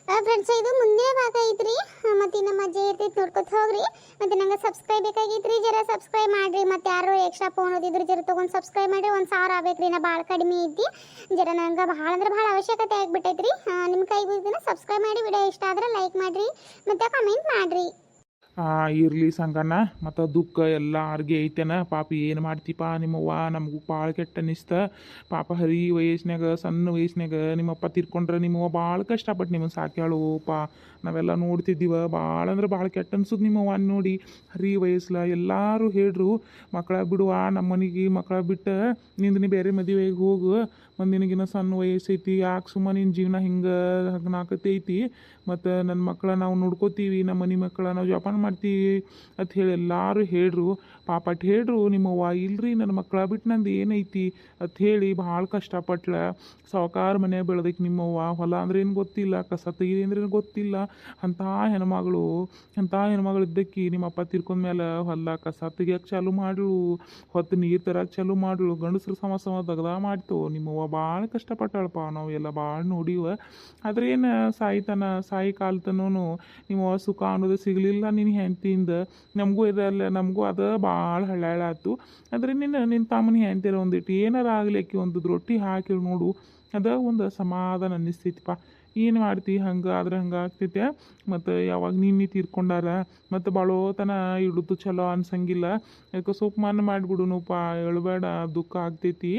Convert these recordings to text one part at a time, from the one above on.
Friends ಇದು ಮುಂದಿನ ಭಾಗ ಐತ್ರಿ. ಮತ್ತೆ ನಮ್ಮ ಅಜ್ಜಿ ಇರ್ತೈತಿ ನೋಡ್ಕೊತ ಹೋಗ್ರಿ. ಮತ್ತೆ ನಂಗೆ ಸಬ್ಸ್ಕ್ರೈಬ್ ಬೇಕಾಗಿತ್ರಿ, ಜರ ಸಬ್ಸ್ಕ್ರೈಬ್ ಮಾಡ್ರಿ. ಮತ್ತೆ ಯಾರು ಎಕ್ಸ್ಟ್ರಾ ಫೋನ್ ಓದಿದ್ರು ಜರ ತಗೊಂಡು ಸಬ್ಸ್ಕ್ರೈಬ್ ಮಾಡ್ರಿ. 1000 ಆಗ್ಬೇಕ್ರಿ. ನಾ ಭಾಳ ಕಡಿಮೆ ಐತಿ, ಜರ ನಂಗೆ ಭಾಳ ಅಂದ್ರೆ ಭಾಳ ಅವಶ್ಯಕತೆ ಆಗ್ಬಿಟ್ಟೈತ್ರಿ. ನಿಮ್ಮ ಕೈಗೆ ಹೋಗ್ದಿನ ಸಬ್ಸ್ಕ್ರೈಬ್ ಮಾಡಿ, ವಿಡಿಯೋ ಇಷ್ಟ ಆದ್ರೆ ಲೈಕ್ ಮಾಡ್ರಿ ಮತ್ತೆ ಕಮೆಂಟ್ ಮಾಡ್ರಿ. ಇರಲಿ ಸಂಗಣ್ಣ, ಮತ್ತು ದುಃಖ ಎಲ್ಲಾರ್ಗೆ ಐತೆನ ಪಾಪ. ಏನು ಮಾಡ್ತೀಪ ನಿಮ್ಮವ್ವ, ನಮಗೂ ಭಾಳ ಕೆಟ್ಟ ಅನಿಸ್ತ ಪಾಪ. ಹರಿ ವಯಸ್ಸಿನಾಗ, ಸಣ್ಣ ವಯಸ್ಸಿನಾಗ ನಿಮ್ಮಪ್ಪ ತೀರ್ಕೊಂಡ್ರೆ ನಿಮ್ಮವ್ವ ಭಾಳ ಕಷ್ಟಪಟ್ಟು ನಿಮ್ಮನ್ನು ಸಾಕ್ಯಾಳು ಪಾ. ನಾವೆಲ್ಲ ನೋಡ್ತಿದ್ದೀವ. ಭಾಳ ಅಂದ್ರೆ ಭಾಳ ಕೆಟ್ಟ ಅನ್ಸುದು ನಿಮ್ಮವ್ವ ನೋಡಿ. ಹರಿ ವಯಸ್ಸಲ್ಲ ಎಲ್ಲರೂ ಹೇಳ್ರು, ಮಕ್ಕಳ ಬಿಡುವ ನಮ್ಮ ಮನೆಗೆ, ಮಕ್ಕಳ ಬಿಟ್ಟು ನಿಂದು ಬೇರೆ ಮದುವೆಗೆ ಹೋಗು, ಮತ್ತು ನಿನಗಿನ್ನ ಸಣ್ಣ ವಯಸ್ಸೈತಿ, ಯಾಕೆ ಸುಮ್ಮ ನಿನ್ನ ಜೀವನ ಹಿಂಗೆ ಹಗ್ನಾಕತೈತಿ. ಮತ್ತು ನನ್ನ ಮಕ್ಕಳ ನಾವು ನೋಡ್ಕೋತೀವಿ, ನಮ್ಮ ಮನೆ ಮಕ್ಕಳ ನಾವು ಜೋಪಾನ ಮಾಡ್ತೀವಿ ಅಂತ ಹೇಳಿ ಎಲ್ಲರೂ ಹೇಳ್ರು. ಪಾಪಟ್ ಹೇಳ್ರು ನಿಮ್ಮವ್ವ. ಇಲ್ರಿ ನನ್ನ ಮಕ್ಕಳ ಬಿಟ್ಟು ನಂದು ಏನೈತಿ ಅಂತ ಹೇಳಿ ಭಾಳ ಕಷ್ಟಪಟ್ಲ. ಸಾವ್ಕಾರ ಮನೆ ಬೆಳೆದಕ್ಕೆ ನಿಮ್ಮವ್ವ. ಹೊಲ ಅಂದ್ರೆ ಏನು ಗೊತ್ತಿಲ್ಲ, ಕಸ ತೆಗಿದೆ ಅಂದ್ರೆ ಗೊತ್ತಿಲ್ಲ. ಅಂಥ ಹೆಣ್ಮಗಳು, ಇದ್ದಕ್ಕೆ ನಿಮ್ಮಪ್ಪ ತೀರ್ಕೊಂಡ್ಮೇಲೆ ಹೊಲ ಕಸ ತೆಗಿಯೋಕೆ ಚಾಲು ಮಾಡ್ಳು, ಹೊತ್ತು ನೀರು ತರಕ್ಕೆ ಚಾಲು ಮಾಡ್ಳು, ಗಂಡಸ್ರ ಸಮ ದಗದ ಮಾಡ್ತು. ನಿಮ್ಮವ್ವ ಭಾಳ ಕಷ್ಟಪಟ್ಟಾಳಪ್ಪ. ನಾವು ಎಲ್ಲ ಭಾಳ ನೋಡಿವ. ಆದ್ರೆ ಏನು ಸಾಯಿ ಕಾಲ್ತನೂ ನಿಮ್ಮವ್ವ ಸುಖ ಅನ್ನೋದು ಸಿಗಲಿಲ್ಲ ನಿನ್ನ ಹೆಂಡ್ತಿಯಿಂದ. ನಮಗೂ ಅದು ಭಾಳ ಹಳ್ಳಾತು. ಆದರೆ ನಿನ್ನ ತಮ್ಮನ ಹೆಂಡ್ತಿರ ಒಂದಿಟ್ಟು ಏನಾರ ಆಗಲಿ, ಆಕಿ ಒಂದು ರೊಟ್ಟಿ ಹಾಕಿ ನೋಡು, ಅದ ಒಂದು ಸಮಾಧಾನ ಅನ್ನಿಸ್ತೈತಿಪ್ಪ. ಏನು ಮಾಡ್ತಿ, ಹಂಗೆ ಆದ್ರೆ ಹಂಗೆ ಆಗ್ತೈತೆ. ಮತ್ತು ಯಾವಾಗ ನಿನ್ನೆ ತೀರ್ಕೊಂಡಾರ, ಮತ್ತು ಭಾಳೋತನ ಇಡುದು ಚಲೋ ಅನ್ಸಂಗಿಲ್ಲ. ಯಾಕೆ ಸ್ವಲ್ಪ ಮಣ್ಣು ಮಾಡಿಬಿಡುನುಪ್ಪ, ಹೇಳ್ಬೇಡ, ದುಃಖ ಆಗ್ತೈತಿ,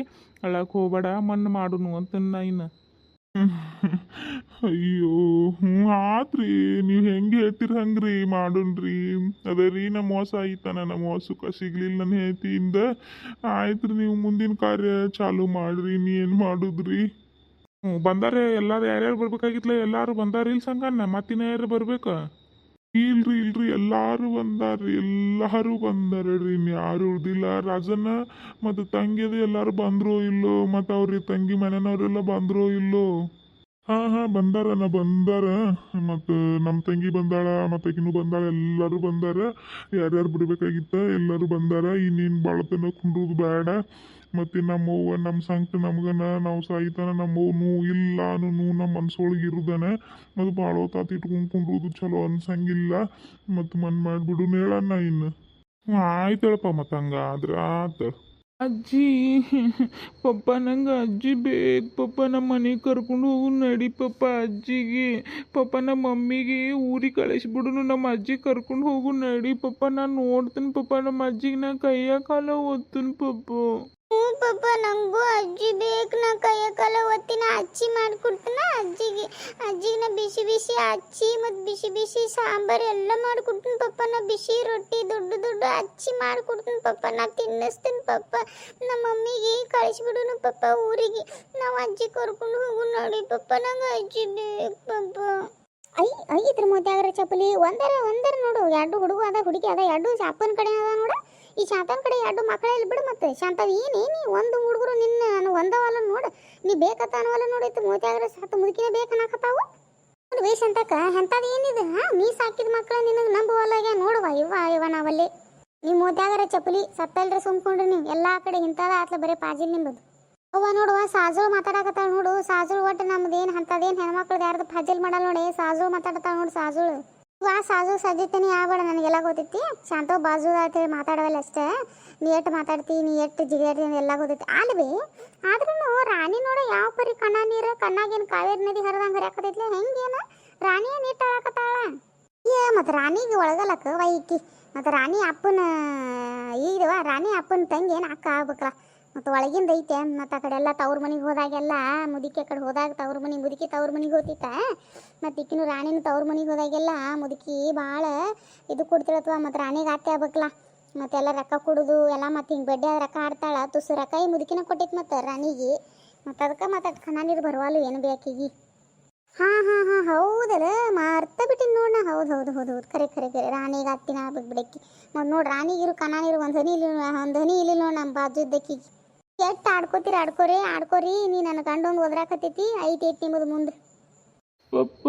ಅಳಕ್ಕೆ ಹೋಗ್ಬೇಡ, ಮಣ್ಣು ಮಾಡುನು ಅಂತ ಇನ್ನು. ಅಯ್ಯೋ ಆತ್ರಿ, ನೀವು ಹೆಂಗೆ ಹೇಳ್ತೀರಿ ಹಂಗ್ರಿ ಮಾಡೋಣ್ರಿ. ಅದೇ ರೀ, ನಮ್ಮ ಮೋಸ ಆಯ್ತಾನ, ನಮ್ಮ ಮೋಸಕ್ಕೆ ಸಿಗ್ಲಿಲ್ಲ ನನ್ನ ಹೆಂಡತಿಯಿಂದ. ಆಯ್ತು ರೀ, ನೀವು ಮುಂದಿನ ಕಾರ್ಯ ಚಾಲು ಮಾಡ್ರಿ. ನೀ ಏನು ಮಾಡುದ್ರಿ? ಬಂದಾರೆ ಎಲ್ಲಾರು. ಯಾರ್ಯಾರು ಬರ್ಬೇಕಾಗಿತ್ಲ ಎಲ್ಲಾರು ಬಂದಾರ ಇಲ್ಲಿ ಸಂಗಣ್ಣ? ಮತ್ತಿನ ಯಾರು ಬರ್ಬೇಕು? ಇಲ್ರಿ ಎಲ್ಲಾರು ಬಂದಾರ್ರಿ. ಯಾರು ಉಳ್ದಿಲ್ಲ. ರಾಜಣ್ಣ ಮತ್ತು ತಂಗಿದು ಎಲ್ಲಾರು ಬಂದ್ರೋ ಇಲ್ಲೋ, ಮತ್ತು ಅವ್ರಿ ತಂಗಿ ಮನೆಯವ್ರೆಲ್ಲ ಬಂದ್ರೋ ಇಲ್ಲೋ? ಹಾಂ ಬಂದಾರ ಮತ್ತು ನಮ್ಮ ತಂಗಿ ಬಂದಾಳ, ಮತ್ತು ಆಕಿನೂ ಬಂದಾಳ, ಎಲ್ಲರೂ ಬಂದಾರ. ಯಾರ್ಯಾರು ಬಿಡ್ಬೇಕಾಗಿತ್ತ ಎಲ್ಲರೂ ಬಂದಾರ. ಇನ್ನೇನು ಭಾಳ ತನಕ ಕುಂಡ್ರುದು ಬೇಡ. ಮತ್ತು ನಮ್ಮವ್ವ ನಮ್ಮ ಸಂಕಟ ನಮ್ಗನ, ನಾವು ಸಾಯ್ತಾನ ನಮ್ಮವ್ನು ಇಲ್ಲ ನಮ್ಮ ಮನ್ಸೊಳಗೆ ಇರುದನ. ಅದು ಭಾಳ ಹೊತ್ತಾತು ಇಟ್ಕೊಂಡು ಕುಂಡ್ರುದು ಚಲೋ ಅನ್ಸಂಗಿಲ್ಲ. ಮತ್ತು ಮಾಡಿಬಿಡು ಹೇಳಣ್ಣ ಇನ್ನು. ಆಯ್ತಳಪ್ಪ, ಮತ್ತು ಹಂಗಾದ್ರೆ ಆತ. ಅಜ್ಜಿ ಪಪ್ಪ, ನಂಗೆ ಅಜ್ಜಿ ಬೇಕು ಪಪ್ಪ. ನಮ್ಮ ಮನೆಗೆ ಕರ್ಕೊಂಡು ಹೋಗು ನಡಿ ಪಪ್ಪ ಅಜ್ಜಿಗೆ. ಪಪ್ಪ ನಮ್ಮ ಮಮ್ಮಿಗೆ ಊರಿಗೆ ಕಳಿಸ್ಬಿಡುನು, ನಮ್ಮ ಅಜ್ಜಿ ಕರ್ಕೊಂಡು ಹೋಗು ನಡಿ ಪಪ್ಪ. ನಾನು ನೋಡ್ತೀನಿ ಪಪ್ಪ, ನಮ್ಮ ಅಜ್ಜಿಗೆ ನಾ ಕೈಯ ಕಾಲ ಒತ್ತೀನಿ ಪಪ್ಪ. ಹ್ಞೂ ಪಪ್ಪ, ನನಗೂ ಅಜ್ಜಿ ಬೇಕು. ನಾ ಕೈಯ ಕಾಲ ಒತ್ತಿನ ಅಚ್ಚಿ ಮಾಡಿಕೊಡ್ತೀನ ಅಜ್ಜಿಗೆ. ನಾ ಬಿಸಿ ಬಿಸಿ ಅಚ್ಚಿ ಮತ್ತು ಬಿಸಿ ಬಿಸಿ ಸಾಂಬಾರು ಎಲ್ಲ ಮಾಡಿಕೊಡ್ತೀನಿ ಪಪ್ಪ. ನಾ ಬಿಸಿ ರೊಟ್ಟಿ ದೊಡ್ಡ ಅಚ್ಚಿ ಮಾಡಿಕೊಡ್ತೀನಿ ಪಪ್ಪ. ನಾ ತಿನ್ನಿಸ್ತೀನಿ ಪಪ್ಪ. ನಮ್ಮ ಮಮ್ಮಿಗೆ ಕಳಿಸ್ಬಿಡುನು ಪಪ್ಪ ಊರಿಗೆ. ನಾವು ಅಜ್ಜಿ ಕರ್ಕೊಂಡು ಹೋಗು ನೋಡಿ ಪಪ್ಪ. ನಂಗೆ ಅಜ್ಜಿ ಬೇಕು ಪಪ್ಪ. ಇದ್ರ ಮೊದ್ಲಾಗ್ರ ಚಪ್ಪಲಿ ಒಂದರ ನೋಡು. 2 ಹುಡುಗ ಅದ, ಹುಡುಗಿ ಅದ, 2 ಶಾಪನ ಕಡೆ ಅದ ನೋಡು. ಈ ಶಾಂತನ ಕಡೆ 2 ಮಕ್ಕಳ ಇಲ್ಲಿ ಬಿಡು. ಮತ್ತೆ ಶಾಂತ ಏನೇನಿ ಒಂದು ಹುಡುಗರು ನಿನ್ನ ಒಂದವಲ್ಲ ನೋಡು. ನೀ ಬೇಕತ್ತ ಅನ್ನವಲ್ಲ ನೋಡೈತಿ. ಮೂತ್ಯಾಗ್ರ ಸಾತು ಮುದುಕಿನ ಬೇಕನ್ನಕತ್ತಾವು ನೋಡಿ. ವಯಸ್ಸು ಅಂತಕ ಎಂಥದ್ದು ಏನಿದೆ? ನೀ ಸಾಕಿದ ಮಕ್ಕಳ ನಿನಗೆ ನಂಬುವಲ್ಲಾಗ ನೋಡುವ. ಇವ ನಾವಲ್ಲಿ ನೀವು ಮೂತ್ಯಾಗರ ಚಪ್ಪಲಿ ಸತ್ತಲ್ರಿ ಸುಮ್ಕೊಂಡ್ರಿ. ನೀವು ಎಲ್ಲ ಕಡೆ ಇಂಥದ ಆತ್ಲ ಬರೀ ಪಾಜಿಲ್ ನಿಂಬದು. ಅವ್ವ ನೋಡುವ, ಸಾಜುಳು ಮಾತಾಡಕತ್ತಾಳ ನೋಡು. ಸಾಜುಳು ಒಟ್ಟು ನಮ್ದೇನು ಅಂಥದ್ದೇನು ಹೆಣ್ಮಕ್ಳದ್ದು ಯಾರ್ದು ಫಜಲ್ ಮಾಡಲ್ಲ ನೋಡಿ. ಸಾಜುಳು ಮಾತಾಡ್ತಾಳ ನೋಡು ಸಾಜುಳು. ಸಾಜು ಸಜ್ಜಿತನಿ ಆಗ್ಬೇಡ, ನನಗೆಲ್ಲ ಗೊತ್ತೈತಿ. ಶಾಂತ ಬಾಜು ಅಂತೇಳಿ ಮಾತಾಡವಲ್ಲ ಅಷ್ಟೇ. ನೀ ಎಷ್ಟು ಮಾತಾಡ್ತಿ, ನೀ ಎಷ್ಟು ಜಿಗಾಡ್ತಿ ಎಲ್ಲ ಗೊತ್ತೈತಿ. ಅಲ್ವೇ ಆದ್ರೂ ರಾಣಿ ನೋಡ ಯಾವ ಪರಿ ಕಣ್ಣಾಗೇನು ಕಾವೇರಿ ನದಿ ಹರಿದಂಗೆ ಹರಿಯಾಕತೈತ್ಲೆ. ಹೆಂಗೇನ ರಾಣಿ ಏನು ಇಟ್ಟು ಹಾಕತ್ತಾಳ? ಮತ್ತು ರಾಣಿಗೆ ಒಳಗಲಕ್ಕ ವೈಕಿ. ಮತ್ತು ರಾಣಿ ಅಪ್ಪನ ತಂಗಿ ಏನು ಅಕ್ಕ ಆಗ್ಬೇಕಲ್ಲ. ಮತ್ತು ಒಳಗಿಂದ ಐತೆ. ಮತ್ತು ಆ ಕಡೆ ಎಲ್ಲ ತವ್ರ ಮನೆಗೆ ಹೋದಾಗೆಲ್ಲ ಮುದುಕಿ ಆ ಕಡೆ ಹೋದಾಗ ತವ್ರ ಮುದುಕಿ ತವ್ರ ಮನೆಗೆ ಹೋಗ್ತಿತ್ತ. ಮತ್ತು ಈಕಿನ ರಾಣಿನ ತವ್ರ ಮನೆಗೆ ಹೋದಾಗೆಲ್ಲ ಮುದುಕಿ ಭಾಳ ಇದು ಕೊಡ್ತಿಳತ್ವ. ಮತ್ತು ರಾಣಿಗೆ ಆತ್ತೆ ಆಗ್ಬೇಕಲ್ಲ. ಮತ್ತೆಲ್ಲ ರೊಕ್ಕ ಕೊಡೋದು ಎಲ್ಲ. ಮತ್ತು ಹಿಂಗೆ ಬಡ್ಡೆ ರೊಕ್ಕ ಆಡ್ತಾಳ. ತುಸು ರೊಕ್ಕ ಈ ಮುದುಕಿನ ಕೊಟ್ಟೈತಿ ಮತ್ತು ರಾಣಿಗೆ. ಮತ್ತು ಅದಕ್ಕೆ ಮತ್ತು ಕಣ್ಣ ನೀರು ಬರುವಲ್ಲ ಏನು ಬೇಕೀಗಿ. ಹಾಂ ಹೌದಲ್ಲ, ಮರ್ತ ಬಿಟ್ಟಿನಿ ನೋಡ. ಹೌದು ಖರೆ ರಾಣಿಗೆ ಹತ್ತಿನ ಆಗ್ಬೇಕು ಬಿಡಕ್ಕಿ. ಮತ್ತು ನೋಡಿ ರಾಣಿಗಿರು ಕಣ್ಣ ನೀರು ಒಂದು ಹನಿ ಇಲ್ಲಿ ನೋಡಿ. ನಮ್ಮ ಬಾಜು ಇದ್ದಕ್ಕಿಗೆ ಎಷ್ಟು ಆಡ್ಕೋರಿ. ನೀ ನನ್ನ ಗಂಡೊಂದು ಒದ್ರಾಕತ್ತೈತಿ. ಐತಿ ನಿಮ್ಮದು ಮುಂದೆ ಪಪ್ಪ.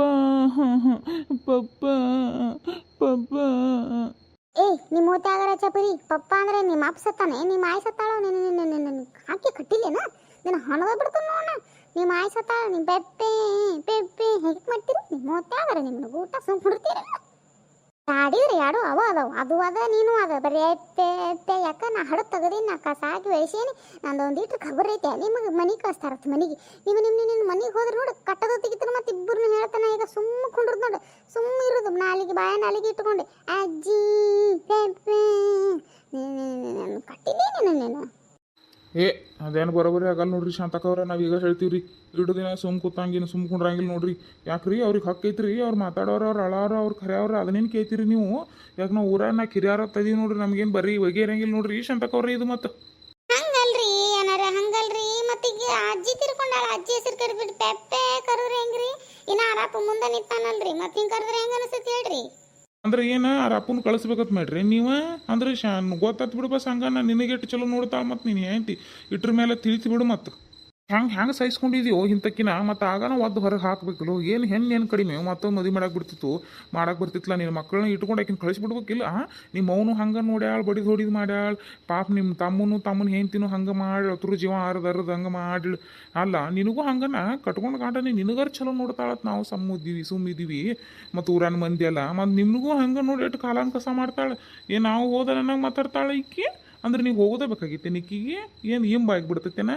ನಿಮ್ಮ ಮೂತ್ಯಾಗರ ಚಪರಿ ಪಪ್ಪ ಅಂದ್ರೆ ನಿಮ್ಮ ಅಪ್ಪ ಸತ್ತಾನೆ, ನಿಮ್ಮ ಆಯ್ ಸತ್ತಾಳ. ನಿನ್ನ ಹಾಕಿ ಕಟ್ಟಿಲ್ಲೇನ? ನಿನ್ನ ಹಣದ ಬಿಡ್ತಾನೆ ನೋಡ. ನಿಮ್ಮ ಆಯ್ ಸತ್ತಾಳ. ನಿಮ್ಮ ಪೆಪ್ಪೆ ಹೇಗೆ ಮಾಡ್ತೀರಿ ನಿಮ್ಮ ಮೂತ್ಯ? ಯಾವಾಗಾರ ನಿಮ್ಗೆ ಊಟ ಸುಮ್ ಕೊಡ್ತೀರ ಆಡಿದ್ರಿ ಯಾಡು ಅವ ಅದಾವ ಅದು ಅದ ನೀನು ಅದ ಬರೀ ಎತ್ತೆ ಯಾಕ ನಾ ಹಡ ತೆಗದೀನಿ ನಾ ಕಸ ಹಾಕಿ ಬೆಳೆಸೀನಿ ನಂದು ಒಂದಿಟ್ಟು ಖಬರ್ ಐತೆ ನಿಮಗೆ ಮನೆಗೆ ಕಳಿಸ್ತಾರತ್ತ ಮನೆಗೆ ನಿನ್ನ ಮನೆಗೆ ಹೋದ್ರೆ ನೋಡಿ ಕಟ್ಟದ ತೆಗಿತಾನೆ ಮತ್ತೆ ಇಬ್ಬರನ್ನ ಹೇಳ್ತಾನೆ ಈಗ ಸುಮ್ಮ ಕುಂಡ್ರದ್ ನೋಡಿ ಸುಮ್ಮ ಇರೋದು ನಾಲಿಗೆ ಬಾಯ ನಾಲಿಗೆ ಇಟ್ಕೊಂಡು ಅಜ್ಜಿ ಕಟ್ಟಿದ್ದೀನಿ ನೀನು ಏ ಅದೇನು ಬರೋಬರಿ ಆಗಲ್ಲ ನೋಡ್ರಿ ಶಾಂತಕವ್ರ ನಾವು ಈಗ ಹೇಳ್ತೀವಿ ರೀ ಇಡು ದಿನ ಸುಮ್ ಕೂತಂಗಿನ ಸುಮ್ ಕುಂಡ್ರಂಗಿಲ್ಲ ನೋಡ್ರಿ ಯಾಕ್ರಿ ಅವ್ರಿಗೆ ಹಕ್ಕು ಐತ್ರಿ ಅವ್ರು ಮಾತಾಡೋರು ಅವ್ರು ಅಳಾರ ಅವ್ರು ಕರೆಯವ್ರು ಅದನ್ನೇನು ಕೇಳ್ತೀರಿ ನೀವು ಯಾಕೆ ನಾವು ಊರಾಗ ನಾ ಕಿರಿಯಾರ ತದೀವಿ ನೋಡ್ರಿ ನಮ್ಗೇನು ಬರೀ ಬಗೆ ಇರಂಗಿಲ್ಲ ನೋಡ್ರಿ ಶಾಂತಕವ್ರ ಇದು ಮತ್ತು ಹಂಗಲ್ರಿ ಏನಾರ ಹಂಗಲ್ರಿ ಮತ್ತೀಗ ಅಜ್ಜಿ ತಿರ್ಕೊಂಡಾಳ ಅಜ್ಜಿ ಹೆಸರು ಕರಿಬಿಟ್ಟು ಪೆಪ್ಪೆ ಕರೆದ್ರೆ ಹೆಂಗ್ರಿ ಇನ್ನ ಆರಾಪ ಮುಂದೆ ನಿಂತಾನಲ್ರಿ ಮತ್ತೆ ಹಿಂಗೆ ಕರೆದ್ರೆ ಹೆಂಗ ಅನಿಸ್ತೈತಿ ಹೇಳ್ರಿ ಅಂದ್ರೆ ಏನು ಆ ಅಪ್ಪನ ಕಳಿಸ್ಬೇಕತ್ ಮಾಡ್ರಿ ನೀವು ಅಂದ್ರೆ ಗೊತ್ತಾತ್ ಬಿಡು ಸಂಗನ ನಿನಗೆಟ್ಟು ಚಲೋ ನೋಡ್ತಾಳ ಮತ್ತು ನೀನು ఏంటి ಇಟ್ರ ಮೇಲೆ ತಿಳಿಸಿ ಬಿಡು ಮತ್ತು ಹ್ಯಾಂಗೆ ಸಹಿಸ್ಕೊಂಡಿದೀವೋ ಇಂತಕ್ಕಿನ ಮತ್ತು ಆಗಾನ ಒದ್ದು ಹೊರಗೆ ಹಾಕ್ಬೇಕಲ್ಲ ಏನು ಹೆಣ್ಣು ಕಡಿಮೆ ಮತ್ತೊಂದು ಮದುವೆ ಮಾಡಕ್ಕೆ ಬಿಡ್ತಿತ್ತು ಮಾಡಕ್ಕೆ ಬರ್ತಿತ್ತಲ್ಲ ನಿನ್ನ ಮಕ್ಕಳನ್ನ ಇಟ್ಕೊಂಡು ಆಕಿನ ಕಳಿಸ್ಬಿಡ್ಬೇಕಿಲ್ಲ ನಿಮ್ಮ ಅವನು ಹಂಗೆ ನೋಡ್ಯಾಳ ಬಡಿದು ಹೊಡಿದು ಮಾಡ್ಯಾಳ ಪಾಪ ನಿಮ್ಮ ತಮ್ಮನ ಹೆಂಡ್ತಿನೂ ಹಂಗೆ ಮಾಡಿ ಅದ್ರ ಜೀವ ಅರ್ದು ಹಂಗೆ ಮಾಡಿ ಅಲ್ಲ ನಿನಗೂ ಹಂಗನ ಕಟ್ಕೊಂಡು ಕಾಂಟನಿ ನಿನಗಾರ ಚಲೋ ನೋಡ್ತಾಳತ್ ನಾವು ಸುಮ್ಮಿದ್ದೀವಿ ಮತ್ತು ಊರನ ಮಂದಿ ಅಲ್ಲ ಮತ್ತು ನಿಮಗೂ ಹಂಗೆ ನೋಡಿ ಎಷ್ಟು ಕಾಲಾನ್ ಕಸ ಮಾಡ್ತಾಳೆ ಏನು ನಾವು ಹೋದ ನನಗೆ ಮಾತಾಡ್ತಾಳೆ ಈಕಿ ಅಂದ್ರೆ ನೀವು ಹೋಗೋದೇ ಬೇಕಾಗಿತ್ತೆ ನಿಕ್ಕಿಗೆ ಏನು ಹಿಂಬಾಗ್ಬಿಡ್ತೈತೇನ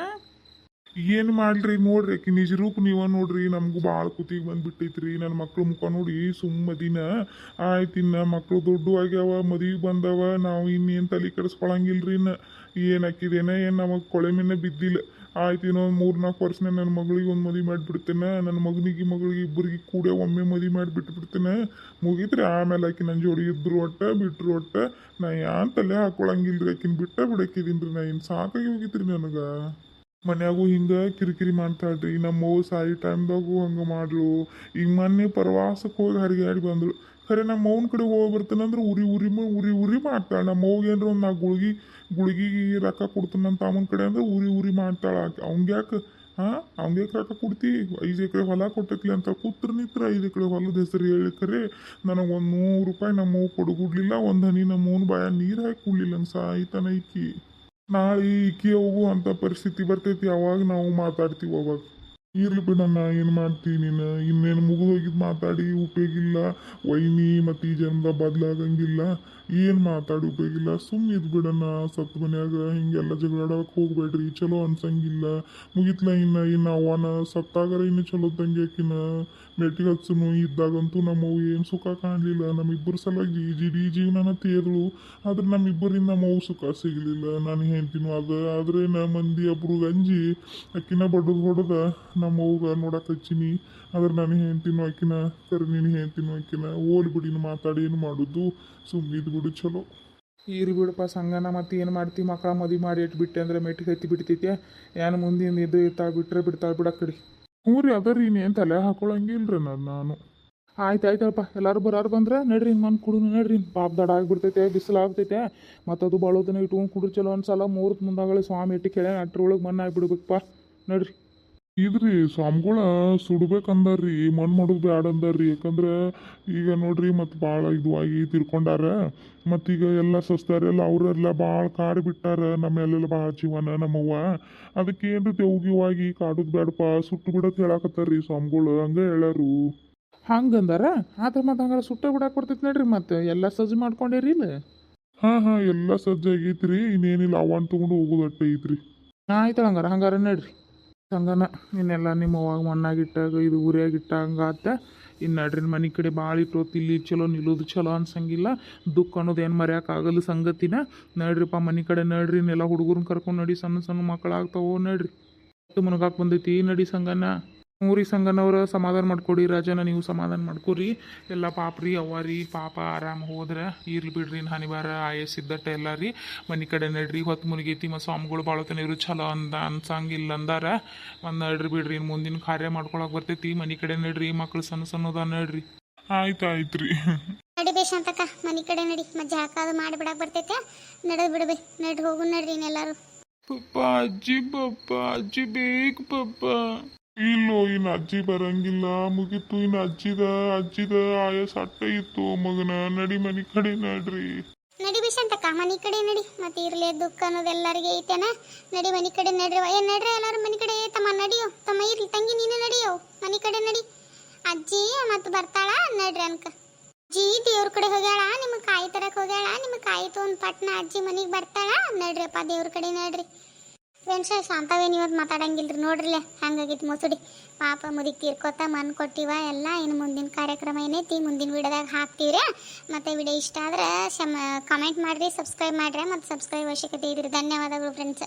ಏನು ಮಾಡ್ರಿ ನೋಡ್ರಿ ಆಕಿ ನಿಜ ರೂಪ ನೀವ ನೋಡ್ರಿ ನಮಗೂ ಭಾಳ ಕುತಿಗೆ ಬಂದ್ಬಿಟ್ಟೈತ್ರಿ ನನ್ನ ಮಕ್ಳು ಮುಖ ನೋಡಿ ಸುಮ್ಮದಿನ ಆಯ್ತು ಇನ್ನು ಮಕ್ಳು ದೊಡ್ಡ ಆಗ್ಯಾವ ಮದುವೆ ಬಂದವ ನಾವು ಇನ್ನೇನು ತಲೆ ಕೆಡಿಸ್ಕೊಳಂಗಿಲ್ರಿ ಇನ್ನು ಏನು ಹಾಕಿದೇನೆ ಏನು ನಮಗೆ ಕೊಳೆ ಮಿನ್ನ ಬಿದ್ದಿಲ್ಲ ಆಯ್ತು ಇನ್ನೊಂದು 3-4 ವರ್ಷನೇ ನನ್ನ ಮಗಳಿಗೆ ಒಂದು ಮದುವೆ ಮಾಡಿಬಿಡ್ತೇನೆ ನನ್ನ ಮಗನಿಗೆ ಇಬ್ಬರಿಗೆ ಕೂಡ ಒಮ್ಮೆ ಮದುವೆ ಮಾಡಿಬಿಟ್ಬಿಡ್ತೇನೆ ಮುಗಿತ್ರಿ ಆಮೇಲೆ ಆಕಿ ನನ್ನ ಜೋಡಿ ಇದ್ರು ಬಿಟ್ರು ನಾ ಯಾನ್ ತಲೆ ಹಾಕೊಳಂಗಿಲ್ರಿ ಆಕಿನ ಬಿಡಕ್ಕಿದೀನಿ ರೀ ನಾ ಇನ್ನು ಸಾಕಾಗಿ ಹೋಗಿತ್ರಿ ನನಗೆ ಮನ್ಯಾಗೂ ಹಿಂಗೆ ಕಿರಿಕಿರಿ ಮಾಡ್ತಾಳ್ರಿ ನಮ್ಮವ್ವ ಸಾಯಿ ಟೈಮ್ದಾಗೂ ಹಂಗೆ ಮಾಡ್ರು ಈಗ ಮೊನ್ನೆ ಪ್ರವಾಸಕ್ಕೆ ಹೋಗಿ ಹರಿಗಾಡಿ ಬಂದರು ಖರೆ ನಮ್ಮ ಅವ್ನ ಕಡೆ ಹೋಗಿ ಬರ್ತಾನಂದ್ರೆ ಉರಿ ಮಾಡ್ತಾಳೆ ನಮ್ಮ ಅವ್ಗೆ ಏನ್ರ ಒಂದು 4 ಗುಳಿಗೆ ರೊಕ್ಕ ಕೊಡ್ತಾನಂತ ಅವನ ಕಡೆ ಅಂದ್ರೆ ಉರಿ ಮಾಡ್ತಾಳೆ ಅವಂಗ್ಯಾಕೆ ಅವಂಗ್ಯಾಕೆ ರೊಕ್ಕ ಕೊಡ್ತಿ 5 ಎಕರೆ ಹೊಲ ಕೊಟ್ಟೈತ್ಲಿ ಅಂತ ಕೂತ್ರ ನಿತ್ರ 5 ಎಕರೆ ಹೊಲದ ಹೆಸರು ಹೇಳಿ ಖರೆ ನನಗೆ ಒಂದು 100 ರೂಪಾಯಿ ನಮ್ಮವ್ವ ಕೊಡಗುಡ್ಲಿಲ್ಲ ಒಂದು ಹನಿ ನಮ್ಮವ್ನ ಬಾಯ ನೀರು ಹಾಕಿ ಕೊಡ್ಲಿಲ್ಲ ಅಂತ ಸಾಯ್ತಾನ ಈಕಿ ನಾಳೆ ಈಕಿ ಹೋಗು ಅಂತ ಪರಿಸ್ಥಿತಿ ಬರ್ತೈತಿ ಅವಾಗ ನಾವು ಮಾತಾಡ್ತೀವಿ ಅವಾಗ ಇರ್ಲಿ ಬಿಡಣ್ಣ ಏನು ಮಾಡ್ತೀವಿ ನೀನು ಇನ್ನೇನು ಮುಗಿದೋಗಿದ್ದು ಮಾತಾಡಿ ಉಪಯೋಗಿಲ್ಲ ವೈನಿ ಮತ್ತು ಈ ಜನದ ಬದಲಾಗಂಗಿಲ್ಲ ಏನು ಮಾತಾಡಿ ಉಪಯೋಗಿಲ್ಲ ಸುಮ್ಮನೆ ಇದ್ದು ಬಿಡಣ್ಣ ಸತ್ತು ಮನ್ಯಾಗ ಹಿಂಗೆಲ್ಲ ಜಗಳಾಡೋಕೆ ಹೋಗ್ಬೇಡ್ರಿ ಚಲೋ ಅನ್ಸಂಗಿಲ್ಲ ಮುಗಿತ್ಲ ಇನ್ನು ಅವನ ಸತ್ತಾಗರ ಇನ್ನು ಚಲೋ ತಂಗಿ ಆಕಿನ ಮೆಟ್ಟಿಗೆ ಹಚ್ಚನು ಇದ್ದಾಗಂತೂ ನಮ್ಮವು ಏನು ಸುಖ ಕಾಣಲಿಲ್ಲ ನಮ್ಮಿಬ್ಬರ ಸಲುವಾಗಿ ಇಡೀ ಜೀವನನ ತೇದಳು ಆದ್ರೆ ನಮ್ಮಿಬ್ಬರಿಂದ ನಮ್ಮವು ಸುಖ ಸಿಗಲಿಲ್ಲ ನಾನು ಹೇಳ್ತೀನಿ ಆದರೆ ಮಂದಿ ಒಬ್ರು ಗಂಜಿ ಅಕ್ಕಿನ ಹೊಡೆದ ನಮ್ಮವ್ಗ ನೋಡಕ್ಕೆ ಹಚ್ಚೀನಿ ಆದ್ರೆ ನಾನು ಹೇಳ್ತೀನಿ ಆಕಿನ ಕರೆ ನೀನು ಹೇಳ್ತೀನಿ ಆಕಿನ ಓಡ್ಬಿಡಿನ ಮಾತಾಡಿ ಏನು ಮಾಡೋದು ಸುಮ್ಮಿದ್ದು ಬಿಡು ಚಲೋ ಇರು ಬಿಡಪ್ಪ ಸಂಗನ ಮತ್ತು ಏನು ಮಾಡ್ತೀವಿ ಮಕ್ಕಳ ಮದುವೆ ಮಾಡಿ ಬಿಟ್ಟೆ ಅಂದ್ರೆ ಮೆಟ್ಟಿಗೆ ಹತ್ತಿ ಬಿಡ್ತೈತೆ ಏನು ಮುಂದಿನ ಇದು ಇರ್ತಾಳೆ ಬಿಡ್ತಾಳೆ ಬಿಡಕ್ಕಡಿ ಹ್ಞೂ ರೀ ಅದ ರೀ ಇನ್ನೇನು ತಲೆ ಹಾಕೊಳಂಗಿಲ್ರಿ ನಾನು ಆಯ್ತಪ್ಪ ಎಲ್ಲರೂ ಬರೋರು ಬಂದ್ರೆ ನಡ್ರಿ ಮನ್ ಕುಡು ನಡ್ರಿ ಪಾಪ ದಡ ಆಗಿಬಿಡ್ತೈತೆ ಬಿಸಿಲು ಆಗ್ತೈತೆ ಮತ್ತು ಅದು ಬಾಳೋದನ್ನ ಇಟ್ಕೊಂಡು ಕುಡು ಚಲೋ ಅನ್ಸಲ್ಲ ಮುಹೂರ್ತ ಮುಂದಾಗಲೇ ಸ್ವಾಮಿ ಇಟ್ಟು ಕೇಳ ಅಟ್ರೊಳಗೆ ಮಣ್ಣು ಆಗಿಬಿಡ್ಬೇಕಪ್ಪ ನಡ್ರಿ ಇದ್ರಿ ಸ್ವಾಮಿಗಳ ಸುಡ್ಬೇಕಂದಾರ್ರಿ ಮಣ್ಣು ಮಾಡೋದು ಬ್ಯಾಡ ಅಂದಾರ್ರಿ ಯಾಕಂದ್ರೆ ಈಗ ನೋಡ್ರಿ ಮತ್ತು ಭಾಳ ಇದು ಆಗಿ ತಿರ್ಕೊಂಡಾರ ಮತ್ತೀಗ ಎಲ್ಲ ಸಸ್ತಾರೆಲ್ಲ ಅವರೆಲ್ಲ ಭಾಳ ಕಾಡು ಬಿಟ್ಟಾರ ನಮ್ಮೆಲ್ಲೆಲ್ಲ ಭಾಳ ಜೀವನ ನಮ್ಮವ್ವ ಅದಕ್ಕೆ ಏನ್ರಿ ತೆವ್ಗಿವಾಗಿ ಕಾಡೋದು ಬ್ಯಾಡಪ್ಪ ಸುಟ್ಟು ಬಿಡೋದು ಹೇಳಾಕತ್ತಾರ್ರಿ ಸ್ವಾಮಿಗಳು ಹಂಗೆ ಹೇಳಾರು ಹಂಗಂದಾರ ಆದ್ರೆ ಮತ್ತು ಹಂಗಾರೆ ಸುಟ್ಟ ಬಿಡಕ್ಕೆ ಬರ್ತೈತೆ ನಡ್ರಿ ಮತ್ತು ಎಲ್ಲ ಸಜ್ಜು ಮಾಡ್ಕೊಂಡೇರಿ ಇಲ್ಲ ಹಾಂ ಎಲ್ಲ ಸಜ್ಜಾಗೈತ್ರಿ ಇನ್ನೇನಿಲ್ಲ ಅವನ್ ತೊಗೊಂಡು ಹೋಗೋದು ಅಟ್ಟ ಐತ್ರಿ ಆಯ್ತು ಹಂಗಾರೆ ನಡ್ರಿ ಹಂಗನ ಇನ್ನೆಲ್ಲ ನಿಮ್ಮ ಅವಾಗ ಮಣ್ಣಾಗಿಟ್ಟಾಗ ಇದು ಊರಿಯಾಗಿಟ್ಟಾಗ ಆತ ಇನ್ನು ನಡ್ರಿ ಮನೆ ಕಡೆ ಭಾಳ ಇಟ್ಟೋತು ಇಲ್ಲಿ ಚಲೋ ನಿಲ್ಲೋದು ಚಲೋ ಅನ್ಸಂಗಿಲ್ಲ ದುಃಖ ಅನ್ನೋದು ಏನು ಮರೆಯೋಕ್ಕಾಗಲ್ಲ ಸಂಗತಿನ ನಡ್ರಿಪ್ಪ ಮನೆ ಕಡೆ ನಡ್ರಿ ಇನ್ನೆಲ್ಲ ಹುಡುಗರನ್ನ ಕರ್ಕೊಂಡು ನಡಿ ಸಣ್ಣ ಮಕ್ಕಳಾಗ್ತಾವೋ ನಡ್ರಿ ಮುನಗಾಕ್ ಬಂದೈತಿ ನಡಿ ಸಂಗನ ಊರಿ ಸಂಗನವ್ರ ಸಮಾಧಾನ ಮಾಡ್ಕೊಡಿ ರಾಜನ ನೀವು ಸಮಾಧಾನ ಮಾಡ್ಕೊರಿ ಎಲ್ಲ ಪಾಪ್ರಿ ಅವ್ವಾರಿ ಪಾಪ ಆರಾಮ ಹೋದ್ರೆ ಇರ್ಲಿ ಬಿಡ್ರಿ ಹಾನಿವಾರ ಆಯಸ್ಸಿದ್ದಟ್ಟ ಎಲ್ಲ ರೀ ಮನೆ ಕಡೆ ನಡ್ರಿ ಹೊತ್ತು ಮುನಿಗೈತಿ ಮತ್ತು ಸ್ವಾಮಿಗಳು ಬಾಳತನ ಇರು ಚಲೋ ಅನ್ಸಂಗಿಲ್ಲ ಅಂದಾರ ಒಂದು ನಡ್ರಿ ಬಿಡ್ರಿ ಇನ್ನು ಮುಂದಿನ ಕಾರ್ಯ ಮಾಡ್ಕೊಳಕ್ಕೆ ಬರ್ತೈತಿ ಮನೆ ಕಡೆ ನಡ್ರಿ ಮಕ್ಳು ಸಣ್ಣದ ನಡ್ರಿ ಆಯ್ತು ರೀ ನಡಿ ಬೇಷಂತಕ್ಕ ಮನೆ ಕಡೆ ನಡಿ ಮಜ್ಜೆ ಹಾಕೋದು ಮಾಡಿಬಿಡಕ್ಕೆ ಬರ್ತೈತೆ ನಡೆದು ಬಿಡ್ಬೇ ನಡ್ರಿ ಹೋಗು ನಡ್ರಿ ಇನ್ನೆಲ್ಲರೂ ಪಪ್ಪ ಅಜ್ಜಿ ಬೇಕು ಪಪ್ಪ ಇಲ್ಲೋ ಇನ್ನು ಅಜ್ಜಿ ಬರಂಗಿಲ್ಲ ಮುಗಿತು ಇನ್ನು ಅಜ್ಜಿದ ಆಯಸ್ ಅಟ್ಟ ಇತ್ತು ಮಗನ ನಡಿ ಮನೆ ಕಡೆ ನಡ್ರಿ ನಡಿ ಬೇಷಂತಕ್ಕ ಮನೆ ಕಡೆ ನಡಿ ಮತ್ತೆ ಇರ್ಲಿ ದುಃಖ ಅನ್ನೋದು ಎಲ್ಲರಿಗೆ ಐತೆನ ನಡಿ ಮನೆ ಕಡೆ ನಡ್ರಿ ನಡ್ರಿ ಎಲ್ಲರೂ ಮನೆ ಕಡೆ ತಮ್ಮ ನಡಿಯೋ ತಮ್ಮ ಇರ್ಲಿ ತಂಗಿ ನೀನು ನಡಿಯೋ ಮನೆ ಕಡೆ ನಡಿ ಅಜ್ಜಿ ಮತ್ತು ಬರ್ತಾಳ ನಡ್ರಿ ಅನ್ಕ. ಅಜ್ಜಿ ದೇವ್ರ ಕಡೆ ಹೋಗ್ಯಾಳ, ನಿಮಗೆ ಕಾಯಿ ತರಕ್ ಹೋಗ್ಯಾಳ. ನಿಮಗೆ ಕಾಯಿ ತೊಗೊಂಡು ಪಟ್ನ ಅಜ್ಜಿ ಮನೆಗೆ ಬರ್ತಾಳ. ನಡ್ರಿಪ್ಪ ದೇವ್ರ ಕಡೆ ನಡ್ರಿ. ಫ್ರೆಂಡ್ಸ್ ಶಾಂತವೇನು ಇವತ್ತು ಮಾತಾಡಂಗಿಲ್ರಿ. ನೋಡ್ರಿಲ್ಲ ಹಂಗಾಗಿತ್ತು ಮುಸುಡಿ. ಪಾಪ ಮುದಿಗೆ ತೀರ್ಕೋತ ಮನ್ ಕೊಟ್ಟಿವ ಎಲ್ಲ. ಇನ್ನು ಮುಂದಿನ ಕಾರ್ಯಕ್ರಮ ಏನೈತಿ ಮುಂದಿನ ವಿಡಿಯೋದಾಗ ಹಾಕ್ತೀವ್ರಿ. ಮತ್ತು ವಿಡಿಯೋ ಇಷ್ಟ ಆದ್ರೆ ಕಮೆಂಟ್ ಮಾಡಿರಿ, ಸಬ್ಸ್ಕ್ರೈಬ್ ಮಾಡಿರಿ. ಮತ್ತು ಸಬ್ಸ್ಕ್ರೈಬ್ ಅವಶ್ಯಕತೆ ಇದ್ರಿ. ಧನ್ಯವಾದಗಳು ಫ್ರೆಂಡ್ಸ್.